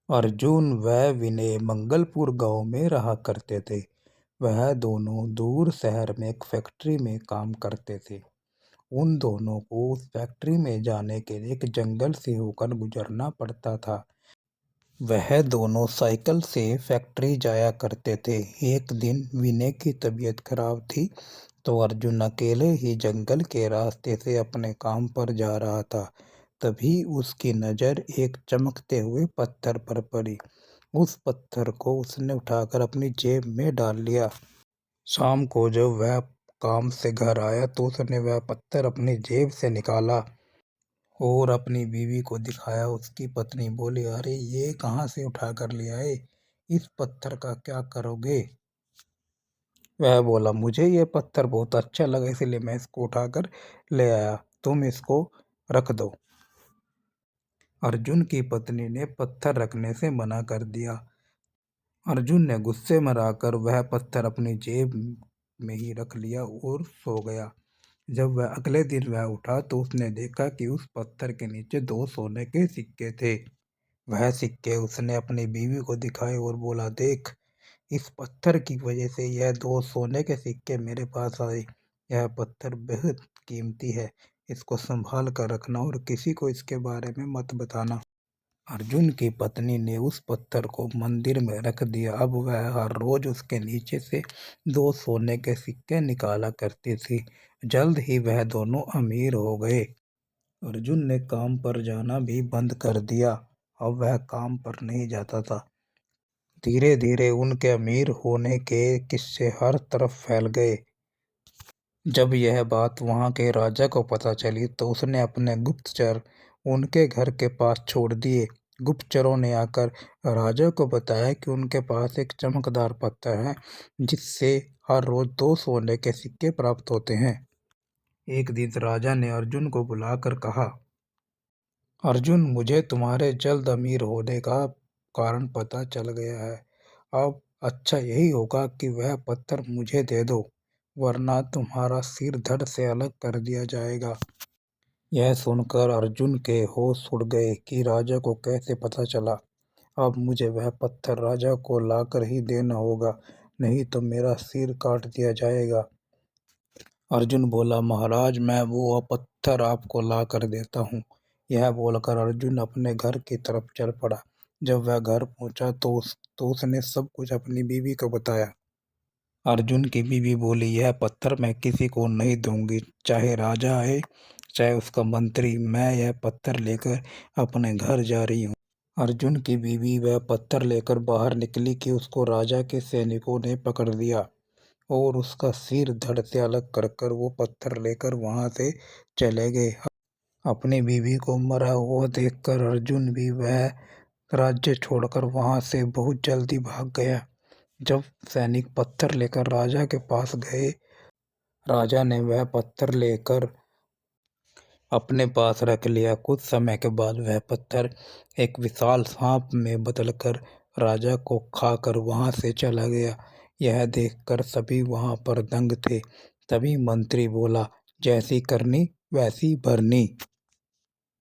अर्जुन व विनय मंगलपुर गांव में रहा करते थे। वह दोनों दूर शहर में एक फैक्ट्री में काम करते थे। उन दोनों को उस फैक्ट्री में जाने के लिए एक जंगल से होकर गुजरना पड़ता था। वह दोनों साइकिल से फैक्ट्री जाया करते थे। एक दिन विनय की तबीयत खराब थी, तो अर्जुन अकेले ही जंगल के रास्ते से अपने काम पर जा रहा था। तभी उसकी नज़र एक चमकते हुए पत्थर पर पड़ी। उस पत्थर को उसने उठाकर अपनी जेब में डाल लिया। शाम को जब वह काम से घर आया तो उसने वह पत्थर अपनी जेब से निकाला और अपनी बीवी को दिखाया। उसकी पत्नी बोली, अरे ये कहाँ से उठा कर ले आए? इस पत्थर का क्या करोगे? वह बोला, मुझे ये पत्थर बहुत अच्छा लगा इसलिए मैं इसको उठाकर ले आया, तुम इसको रख दो। अर्जुन की पत्नी ने पत्थर रखने से मना कर दिया। अर्जुन ने गुस्से में आकर वह पत्थर अपनी जेब में ही रख लिया और सो गया। जब वह अगले दिन वह उठा तो उसने देखा कि उस पत्थर के नीचे 2 सोने के सिक्के थे। वह सिक्के उसने अपनी बीवी को दिखाए और बोला, देख, इस पत्थर की वजह से यह 2 सोने के सिक्के मेरे पास आए। यह पत्थर बेहद कीमती है, इसको संभाल कर रखना और किसी को इसके बारे में मत बताना। अर्जुन की पत्नी ने उस पत्थर को मंदिर में रख दिया। अब वह हर रोज उसके नीचे से 2 सोने के सिक्के निकाला करती थी। जल्द ही वह दोनों अमीर हो गए। अर्जुन ने काम पर जाना भी बंद कर दिया। अब वह काम पर नहीं जाता था। धीरे धीरे उनके अमीर होने के किस्से हर तरफ फैल गए। जब यह बात वहां के राजा को पता चली तो उसने अपने गुप्तचर उनके घर के पास छोड़ दिए। गुप्तचरों ने आकर राजा को बताया कि उनके पास एक चमकदार पत्थर है जिससे हर रोज 2 सोने के सिक्के प्राप्त होते हैं। एक दिन राजा ने अर्जुन को बुलाकर कहा, अर्जुन, मुझे तुम्हारे जल्द अमीर होने का कारण पता चल गया है। अब अच्छा यही होगा कि वह पत्थर मुझे दे दो, वरना तुम्हारा सिर धड़ से अलग कर दिया जाएगा। यह सुनकर अर्जुन के होश उड़ गए कि राजा को कैसे पता चला। अब मुझे वह पत्थर राजा को लाकर ही देना होगा, नहीं तो मेरा सिर काट दिया जाएगा। अर्जुन बोला, महाराज, मैं वो पत्थर आपको ला कर देता हूँ। यह बोलकर अर्जुन अपने घर की तरफ चल पड़ा। जब वह घर पहुंचा तो उसने सब कुछ अपनी बीवी को बताया। अर्जुन की बीवी बोली, यह पत्थर मैं किसी को नहीं दूंगी, चाहे राजा आए चाहे उसका मंत्री। मैं यह पत्थर लेकर अपने घर जा रही हूँ। अर्जुन की बीवी वह पत्थर लेकर बाहर निकली कि उसको राजा के सैनिकों ने पकड़ लिया और उसका सिर धड़ से अलग कर कर वो पत्थर लेकर वहां से चले गए। अपनी बीवी को मरा हुआ देखकर अर्जुन भी वह राज्य छोड़कर वहां से बहुत जल्दी भाग गया। जब सैनिक पत्थर लेकर राजा के पास गए, राजा ने वह पत्थर लेकर अपने पास रख लिया। कुछ समय के बाद वह पत्थर एक विशाल सांप में बदलकर राजा को खाकर वहां से चला गया। यह देखकर सभी वहां पर दंग थे। तभी मंत्री बोला, जैसी करनी वैसी भरनी।